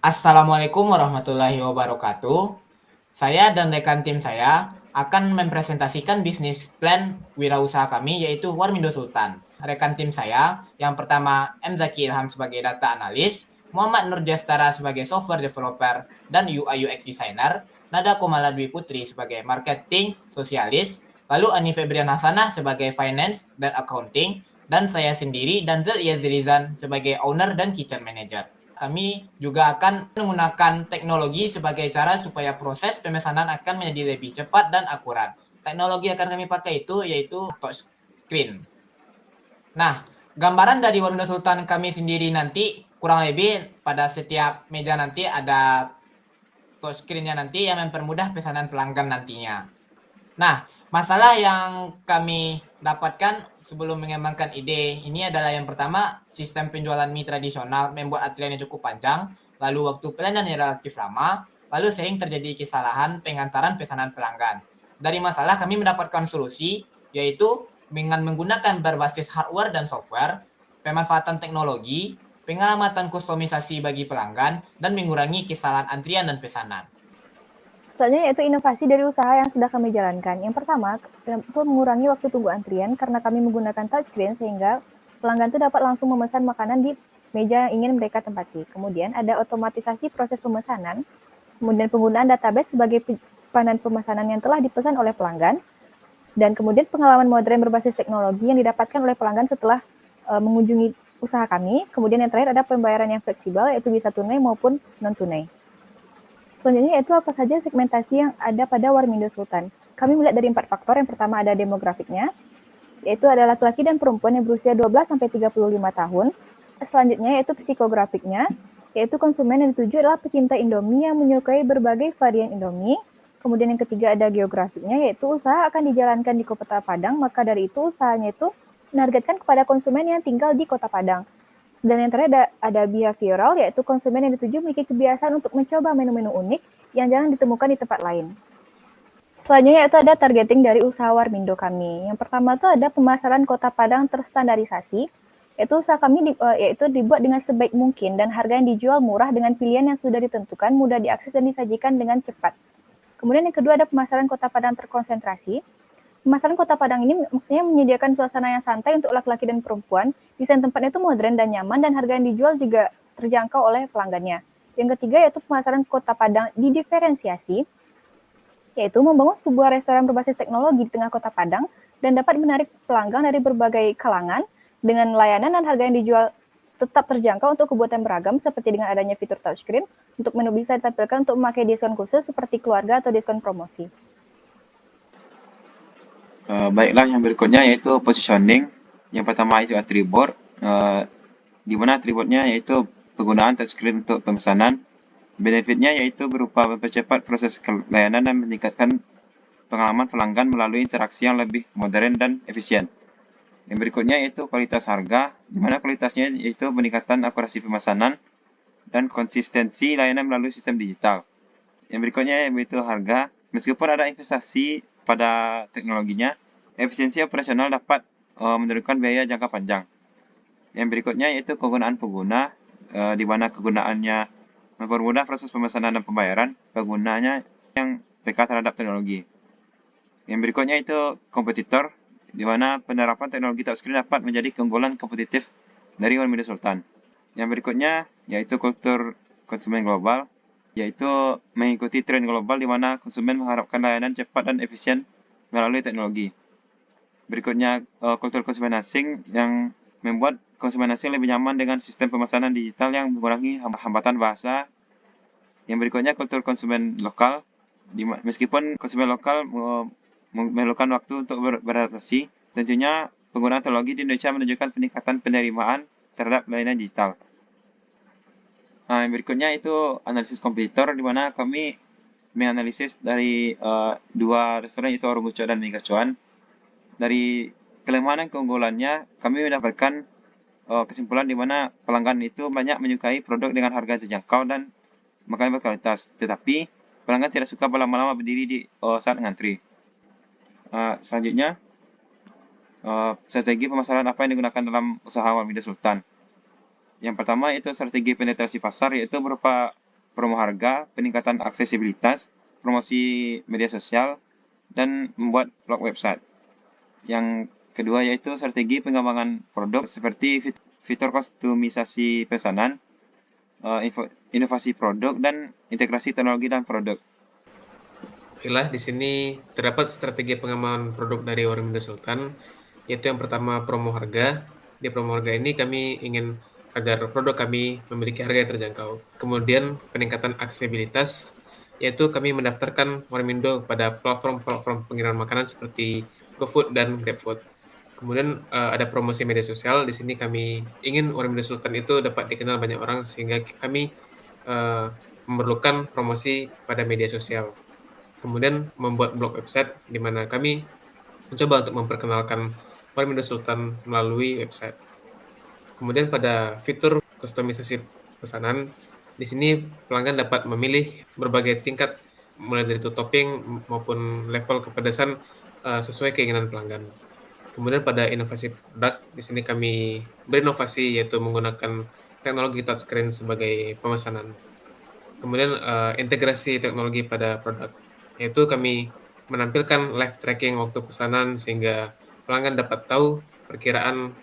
Assalamualaikum warahmatullahi wabarakatuh. Saya dan rekan tim saya akan mempresentasikan bisnis plan wirausaha kami yaitu Warmindo Sultan. Rekan tim saya yang pertama M. Zaki Ilham sebagai data analis, Muhammad Nurjastara sebagai software developer dan UI UX designer, Nada Komala Dwi Putri sebagai marketing sosialis, lalu Ani Febrian Hasanah sebagai finance dan accounting, dan saya sendiri Danzel Yazrizan sebagai owner dan kitchen manager. Kami juga akan menggunakan teknologi sebagai cara supaya proses pemesanan akan menjadi lebih cepat dan akurat. Teknologi yang akan kami pakai itu yaitu touch screen. Nah, gambaran dari Warmindo Sultan kami sendiri nanti kurang lebih pada setiap meja nanti ada touch screen-nya nanti yang mempermudah pesanan pelanggan nantinya. Nah, masalah yang kami dapatkan sebelum mengembangkan ide ini adalah yang pertama, sistem penjualan mie tradisional membuat antrian yang cukup panjang, lalu waktu pelayanan yang relatif lama, lalu sering terjadi kesalahan pengantaran pesanan pelanggan. Dari masalah kami mendapatkan solusi, yaitu dengan menggunakan berbasis hardware dan software, pemanfaatan teknologi, pengamatan kustomisasi bagi pelanggan, dan mengurangi kesalahan antrian dan pesanan. Selanjutnya yaitu inovasi dari usaha yang sudah kami jalankan. Yang pertama, itu mengurangi waktu tunggu antrian karena kami menggunakan touchscreen sehingga pelanggan itu dapat langsung memesan makanan di meja yang ingin mereka tempati. Kemudian ada otomatisasi proses pemesanan, kemudian penggunaan database sebagai pandan pemesanan yang telah dipesan oleh pelanggan, dan kemudian pengalaman modern berbasis teknologi yang didapatkan oleh pelanggan setelah mengunjungi usaha kami. Kemudian yang terakhir ada pembayaran yang fleksibel, yaitu bisa tunai maupun non-tunai. Selanjutnya yaitu apa saja segmentasi yang ada pada Warmindo Sultan. Kami melihat dari 4 faktor. Yang pertama ada demografiknya, yaitu ada laki-laki dan perempuan yang berusia 12-35 tahun. Selanjutnya yaitu psikografiknya, yaitu konsumen yang dituju adalah pecinta Indomie yang menyukai berbagai varian Indomie. Kemudian yang ketiga ada geografiknya, yaitu usaha akan dijalankan di Kota Padang, maka dari itu usahanya itu menargetkan kepada konsumen yang tinggal di Kota Padang. Dan yang terakhir ada behavioral, yaitu konsumen yang dituju memiliki kebiasaan untuk mencoba menu-menu unik yang jarang ditemukan di tempat lain. Selanjutnya itu ada targeting dari usaha Warmindo kami. Yang pertama itu ada pemasaran Kota Padang terstandarisasi, yaitu usaha kami yaitu dibuat dengan sebaik mungkin dan harga yang dijual murah dengan pilihan yang sudah ditentukan, mudah diakses dan disajikan dengan cepat. Kemudian yang kedua ada pemasaran Kota Padang terkonsentrasi. Pemasaran Kota Padang ini maksudnya menyediakan suasana yang santai untuk laki-laki dan perempuan. Desain tempatnya itu modern dan nyaman dan harga yang dijual juga terjangkau oleh pelanggannya. Yang ketiga yaitu pemasaran Kota Padang didiferensiasi, yaitu membangun sebuah restoran berbasis teknologi di tengah Kota Padang dan dapat menarik pelanggan dari berbagai kalangan dengan layanan dan harga yang dijual tetap terjangkau untuk kebutuhan beragam seperti dengan adanya fitur touchscreen untuk menu bisa ditampilkan untuk memakai diskon khusus seperti keluarga atau diskon promosi. Baiklah, yang berikutnya yaitu positioning. Yang pertama itu atribut, di mana atributnya yaitu penggunaan touchscreen untuk pemesanan. Benefitnya yaitu berupa mempercepat proses layanan dan meningkatkan pengalaman pelanggan melalui interaksi yang lebih modern dan efisien. Yang berikutnya yaitu kualitas harga, di mana kualitasnya yaitu peningkatan akurasi pemesanan dan konsistensi layanan melalui sistem digital. Yang berikutnya yaitu harga. Meskipun ada investasi pada teknologinya, efisiensi operasional dapat menurunkan biaya jangka panjang. Yang berikutnya yaitu kegunaan pengguna, di mana kegunaannya mempermudah proses pemesanan dan pembayaran penggunanya yang peka terhadap teknologi. Yang berikutnya itu kompetitor, di mana penerapan teknologi touchscreen dapat menjadi keunggulan kompetitif dari Warmindo Sultan. Yang berikutnya yaitu kultur konsumen global, yaitu mengikuti tren global di mana konsumen mengharapkan layanan cepat dan efisien melalui teknologi. Berikutnya kultur konsumen asing yang membuat konsumen asing lebih nyaman dengan sistem pemesanan digital yang mengurangi hambatan bahasa. Yang berikutnya kultur konsumen lokal, meskipun konsumen lokal memerlukan waktu untuk beradaptasi, tentunya penggunaan teknologi di Indonesia menunjukkan peningkatan penerimaan terhadap layanan digital. Nah, yang berikutnya itu analisis kompetitor, di mana kami menganalisis dari dua restoran yaitu Warung Uco dan Mega Cuan. Dari kelemahan dan keunggulannya, kami mendapatkan kesimpulan di mana pelanggan itu banyak menyukai produk dengan harga terjangkau dan makanan berkualitas. Tetapi pelanggan tidak suka berlama-lama berdiri di saat ngantri. Selanjutnya, strategi pemasaran apa yang digunakan dalam usaha Warmindo Sultan. Yang pertama itu strategi penetrasi pasar, yaitu berupa promo harga, peningkatan aksesibilitas, promosi media sosial, dan membuat blog website. Yang kedua yaitu strategi pengembangan produk seperti fitur kustomisasi pesanan, inovasi produk, dan integrasi teknologi dan produk. Baiklah, di sini terdapat strategi pengembangan produk dari Warmindo Sultan, yaitu yang pertama promo harga. Di promo harga ini kami ingin agar produk kami memiliki harga yang terjangkau. Kemudian peningkatan aksesibilitas, yaitu kami mendaftarkan Warmindo pada platform-platform pengiriman makanan seperti GoFood dan GrabFood. Kemudian ada promosi media sosial. Di sini kami ingin Warmindo Sultan itu dapat dikenal banyak orang sehingga kami memerlukan promosi pada media sosial. Kemudian membuat blog website di mana kami mencoba untuk memperkenalkan Warmindo Sultan melalui website. Kemudian pada fitur kustomisasi pesanan, di sini pelanggan dapat memilih berbagai tingkat mulai dari topping maupun level kepedasan sesuai keinginan pelanggan. Kemudian pada inovasi produk, di sini kami berinovasi yaitu menggunakan teknologi touchscreen sebagai pemesanan. Kemudian integrasi teknologi pada produk, yaitu kami menampilkan live tracking waktu pesanan sehingga pelanggan dapat tahu perkiraan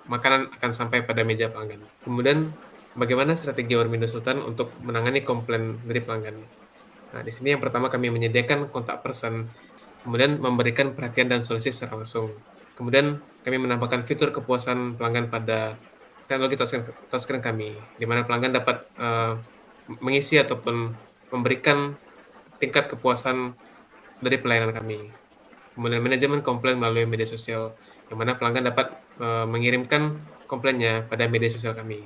makanan akan sampai pada meja pelanggan. Kemudian bagaimana strategi Warmindo Sultan untuk menangani komplain dari pelanggan? Nah, di sini yang pertama kami menyediakan kontak person, kemudian memberikan perhatian dan solusi secara langsung. Kemudian kami menambahkan fitur kepuasan pelanggan pada teknologi touchscreen kami, di mana pelanggan dapat mengisi ataupun memberikan tingkat kepuasan dari pelayanan kami. Kemudian manajemen komplain melalui media sosial, yang mana pelanggan dapat mengirimkan komplainnya pada media sosial kami.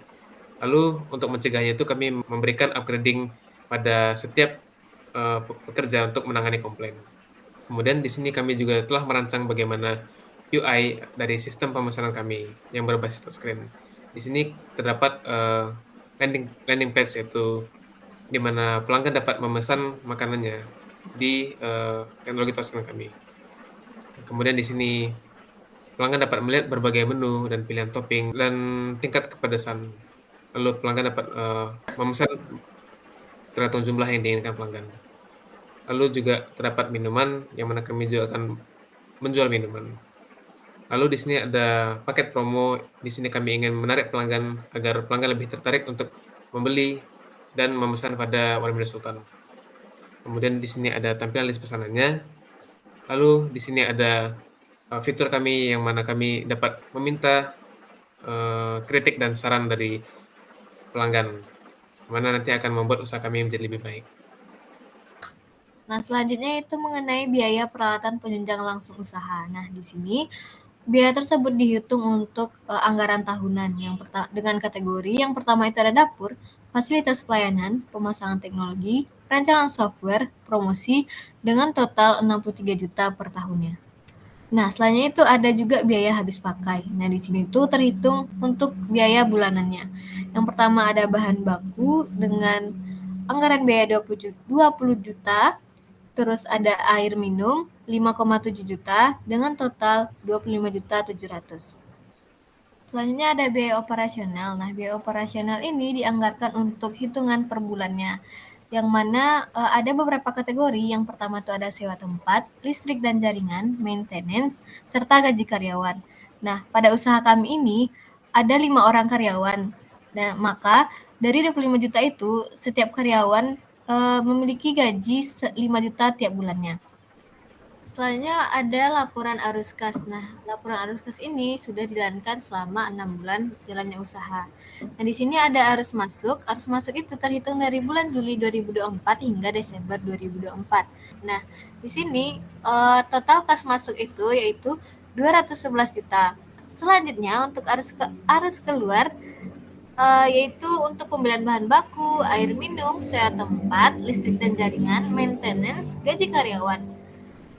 Lalu untuk mencegahnya itu kami memberikan upgrading pada setiap pekerja untuk menangani komplain. Kemudian di sini kami juga telah merancang bagaimana UI dari sistem pemesanan kami yang berbasis touchscreen. Di sini terdapat landing page, yaitu di mana pelanggan dapat memesan makanannya di teknologi touchscreen kami. Kemudian di sini pelanggan dapat melihat berbagai menu dan pilihan topping dan tingkat kepedasan. Lalu pelanggan dapat memesan tergantung jumlah yang diinginkan pelanggan. Lalu juga terdapat minuman, yang mana kami juga akan menjual minuman. Lalu di sini ada paket promo. Di sini kami ingin menarik pelanggan agar pelanggan lebih tertarik untuk membeli dan memesan pada Warmindo Sultan. Kemudian di sini ada tampilan list pesanannya. Lalu di sini ada fitur kami yang mana kami dapat meminta kritik dan saran dari pelanggan, mana nanti akan membuat usaha kami menjadi lebih baik. Nah, selanjutnya itu mengenai biaya peralatan penunjang langsung usaha. Nah, di sini biaya tersebut dihitung untuk anggaran tahunan yang dengan kategori yang pertama itu ada dapur, fasilitas pelayanan, pemasangan teknologi, rancangan software, promosi dengan total 63 juta per tahunnya. Nah, selanjutnya itu ada juga biaya habis pakai. Nah, di sini tuh terhitung untuk biaya bulanannya. Yang pertama ada bahan baku dengan anggaran biaya 20 juta, terus ada air minum 5,7 juta dengan total 25.700. Selanjutnya ada biaya operasional. Nah, biaya operasional ini dianggarkan untuk hitungan per bulannya, yang mana ada beberapa kategori. Yang pertama itu ada sewa tempat, listrik dan jaringan, maintenance, serta gaji karyawan. Nah, pada usaha kami ini ada 5 orang karyawan. Nah, maka dari 25 juta itu setiap karyawan memiliki gaji 5 juta tiap bulannya. Selanjutnya ada laporan arus kas. Nah, laporan arus kas ini sudah dijalankan selama 6 bulan jalannya usaha. Nah, di sini ada arus masuk. Arus masuk itu terhitung dari bulan Juli 2024 hingga Desember 2024. Nah, di sini total kas masuk itu yaitu 211 juta. Selanjutnya untuk arus keluar yaitu untuk pembelian bahan baku, air minum, sewa tempat, listrik dan jaringan, maintenance, gaji karyawan.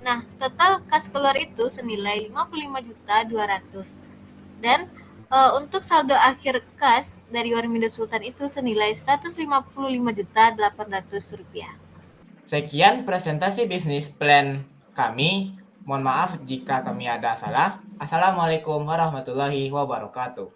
Nah, total kas keluar itu senilai 55.200.000. Dan untuk saldo akhir kas dari Warmindo Sultan itu senilai 155.800.000 rupiah. Sekian presentasi bisnis plan kami. Mohon maaf jika kami ada salah. Assalamualaikum warahmatullahi wabarakatuh.